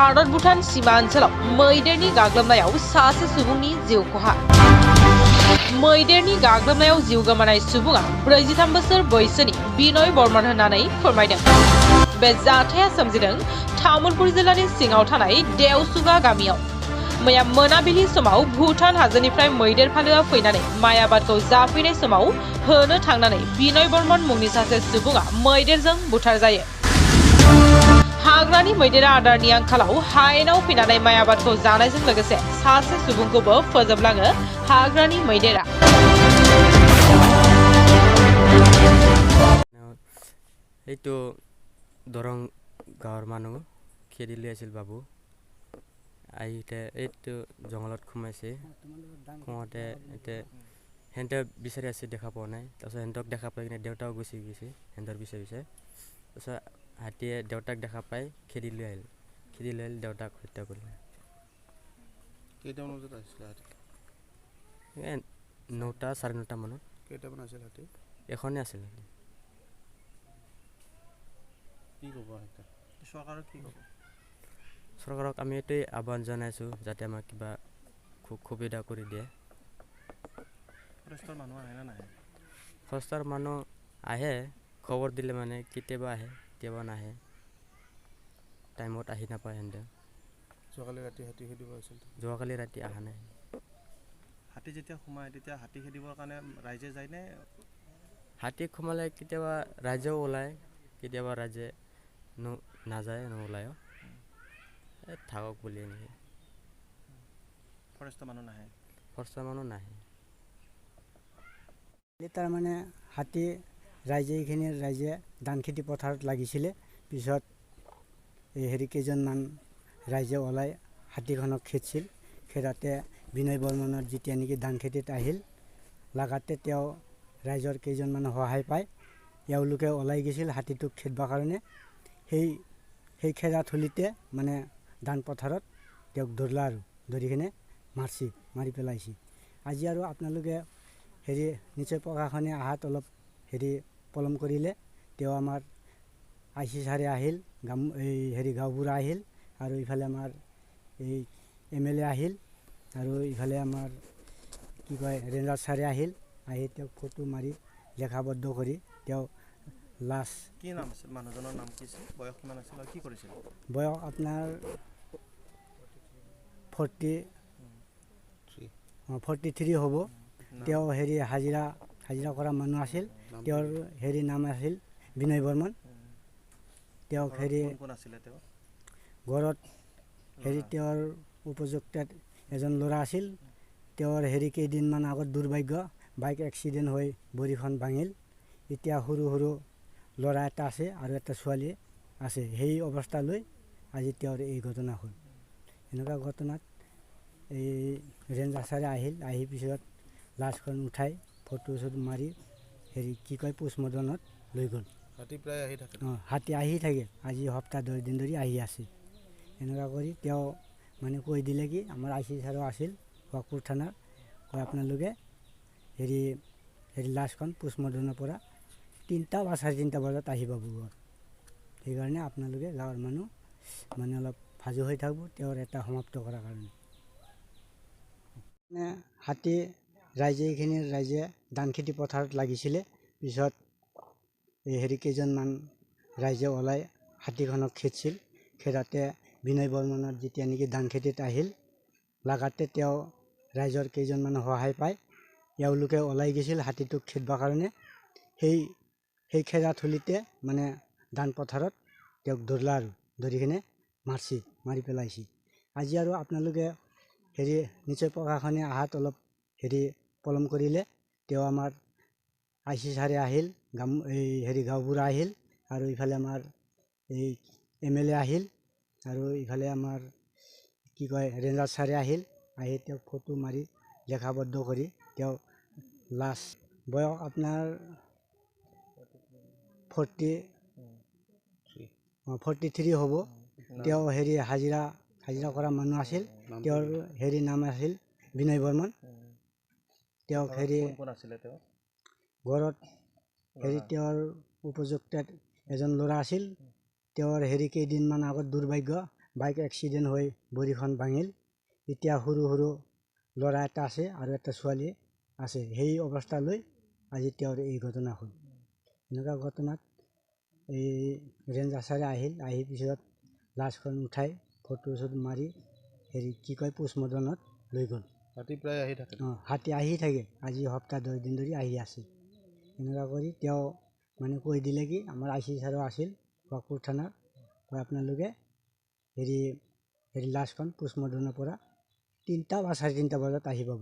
भारत भूटान सीमा ओनसोलाव मैदेरनि गाग्लोबनायाव सासे सुबुंनि जिउ खहा। मैदेरनि गाग्लोबनायाव जिउ गोमानाय सुबुङा 43 बोसोर बैसोनि बिनय बर्मन होननानै फोरमायदों। बे जाथाया सोमजिदों तामुलपुर जिल्लानि सिङाव थानाय देवसुगा गामियाव। मैया मोनाबिलि समाव भूटान हाजोनिफ्राय मैदेर फालोआ फैनानै माइ आबादखौ जाफैनाय समाव होनो थांनानै बिनय बर्मन मुंनि सासे सुबुङा मैदेरजों बुथारजायो। हाग्रानि मैदेरा आदारनि आंखालाव हायेनाव फैनानै माइ आबादखौ जानायजों लोगोसे सासे सुबुंखौबो फोजोबलाङो हाग्रानि मैदेरा। এইটো দৰং গাঁৱৰ মানুহ খেদি লৈ আছিল বাবু আহিতে এইটো জংঘলত সোমাইছে সোমাওঁতে এতিয়া সিহঁতে বিচাৰি আছে দেখা পোৱা নাই তাৰপিছত সিহঁতক দেখা পাই কিনে দেউতাও গুচি গৈছে সিহঁতৰ পিছে পিছে তাৰপিছত হাতীয়ে দেউতাক দেখা পাই খেদি লৈ আহিল দেউতাক হত্যা কৰিলে। কেইটামান বজাত আহিছিলে হাতী? 9টা 9:30 মানত। কেইটামান আছিল হাতী? এখনে আছিল। কি ক'ব চৰকাৰক কি ক'ব? চৰকাৰক আমি এইটোৱে আহ্বান জনাইছোঁ যাতে আমাক কিবা সুবিধা কৰি দিয়ে। ফৰেষ্টৰ মানুহ আহে নে নাহে? ফৰেষ্টৰ মানুহ আহে, খবৰ দিলে মানে কেতিয়াবা আহে কেতিয়াবা নাহে, টাইমত আহি নাপায় সিহঁতে। যোৱাকালি ৰাতি হাতী খেদিব আছিল। যোৱাকালি ৰাতি অহা নাই। হাতী যেতিয়া সোমায় তেতিয়া হাতী খেদিবৰ কাৰণে ৰাইজে যায়নে? হাতী সোমালে কেতিয়াবা ৰাইজেও ওলায়, কেতিয়াবা ৰাইজে নাযায় নোলায়ও থাকক বুলি এনেকৈ। ফৰেষ্টৰ মানুহ নাহে? ফৰেষ্টৰ মানুহ নাহে। তাৰমানে হাতী ৰাইজে ধান খেতি পথাৰত লাগিছিলে, পিছত এই কেইজনমান ৰাইজে ওলাই হাতীখনক খেদিছিল। খেদাতে বিনয় বৰ্মনৰ যেতিয়া নেকি ধান খেতিত আহিল লাগাতে তেওঁ ৰাইজৰ কেইজনমান সহায় পায় এওঁলোকে ওলাই গৈছিল হাতীটোক খেদবৰ কাৰণে। সেই খেদা থলীতে মানে ধান পথাৰত তেওঁক ধৰিলা আৰু ধৰি কিনে মাৰি পেলাইছে। আজি আৰু আপোনালোকে নিশ্চয় প্ৰশাসনে আহাত অলপ পলম কৰিলে। তেওঁ আমাৰ IC ছাৰে আহিল, গাঁওবুঢ়া আহিল, আৰু ইফালে আমাৰ এই MLA আহিল, আৰু ইফালে আমাৰ কি কয় ৰেঞ্জাৰ ছাৰে আহিল। আহি তেওঁক ফটো মাৰি লেখাবদ্ধ কৰি তেওঁ লাশ। কি নাম আছিল মানুহজনৰ? নাম কি আছিল? বয়স কিমান আছিল আৰু কি কৰিছিল? বয়স আপোনাৰ 43 হ'ব। তেওঁ হাজিৰা কৰা মানুহ আছিল। তেওঁৰ নাম আছিল বিনয় বৰ্মন। তেওঁক ঘৰত তেওঁৰ উপযুক্ত এজন ল'ৰা আছিল। তেওঁৰ কেইদিনমান আগত দুৰ্ভাগ্য বাইক এক্সিডেণ্ট হৈ ভৰিখন ভাঙিল। এতিয়া সৰু ল'ৰা এটা আছে আৰু এটা ছোৱালী আছে। সেই অৱস্থালৈ আজি তেওঁৰ এই ঘটনা হ'ল। এনেকুৱা ঘটনাত এই ৰেঞ্জাৰ ছাৰে আহি পিছত লাছখন উঠাই ফটো মাৰি পোষ্টমৰ্টমত লৈ গ'ল। হাতী প্ৰায় আহি থাকে? হাতী আহি থাকে, আজি সপ্তাহ 10 দিন ধৰি আহি আছে। এনেকুৱা কৰি তেওঁ মানে কৈ দিলে কি আমাৰ IC ছাৰো আছিল গহপুৰ থানাৰ, আপোনালোকে লাছখন পোষ্টমৰ্টমৰ পৰা 3টা বা 3:30 বজাত আহি পাব। সেইকাৰণে আপোনালোকে গাঁৱৰ মানুহ মানে অলপ সাজু হৈ থাকিব তেওঁৰ এটা সমাপ্ত কৰাৰ কাৰণে। হাতী ৰাইজে ধান খেতি পথাৰত লাগিছিলে, পিছত এই কেইজনমান ৰাইজে ওলাই হাতীখনক খেদিছিল। খেদাতে বিনয় বৰ্মনৰ যেতিয়া নেকি ধান খেতিত আহিল লাগাতে তেওঁ ৰাইজৰ কেইজনমান সহায় পায় এওঁলোকে ওলাই গৈছিল হাতীটোক খেদবৰ কাৰণে। সেই খেদা থলীতে মানে ধান পথাৰত তেওঁক ধৰিলা আৰু ধৰি কিনে মাৰি পেলাইছে। আজি আৰু আপোনালোকে নিশ্চয় প্ৰশাসনে আহাত অলপ পলম কৰিলে। তেওঁ আমাৰ IC ছাৰে আহিল, গাঁওবুঢ়া আহিল, আৰু ইফালে আমাৰ এই MLA আহিল, আৰু ইফালে আমাৰ কি কয় ৰেঞ্জাৰ ছাৰে আহিল। আহি তেওঁক ফটো মাৰি লেখাবদ্ধ কৰি তেওঁ লাছ। বয়স আপোনাৰ 43 হ'ব। তেওঁ হাজিৰা কৰা মানুহ আছিল। তেওঁৰ নাম আছিল বিনয় বৰ্মন। তেওঁক ঘৰত তেওঁৰ উপযুক্ত এজন ল'ৰা আছিল। তেওঁৰ কেইদিনমান আগত দুৰ্ভাগ্য বাইক এক্সিডেণ্ট হৈ ভৰিখন ভাঙিল। এতিয়া সৰু সৰু ল'ৰা এটা আছে আৰু এটা ছোৱালী আছে। সেই অৱস্থালৈ আজি তেওঁৰ এই ঘটনা হ'ল। এনেকুৱা ঘটনাত এই ৰেঞ্জ আচাৰে আহি পিছত লাছখন উঠাই ফটো চটো মাৰি কি কয় পোষ্টমৰ্টমত লৈ গ'ল। হাতী প্ৰায় আহি থাকে। হাতী আহি থাকে, আজি সপ্তাহ 10 দিন ধৰি আহি আছে। এনেকুৱা কৰি তেওঁ মানে কৈ দিলে কি আমাৰ IC ছাৰো আছিল গহপুৰ থানাৰ, আপোনালোকে লাছখন পোষ্টমৰ্টমৰ পৰা 3টা বা 3:30 বজাত আহি পাব।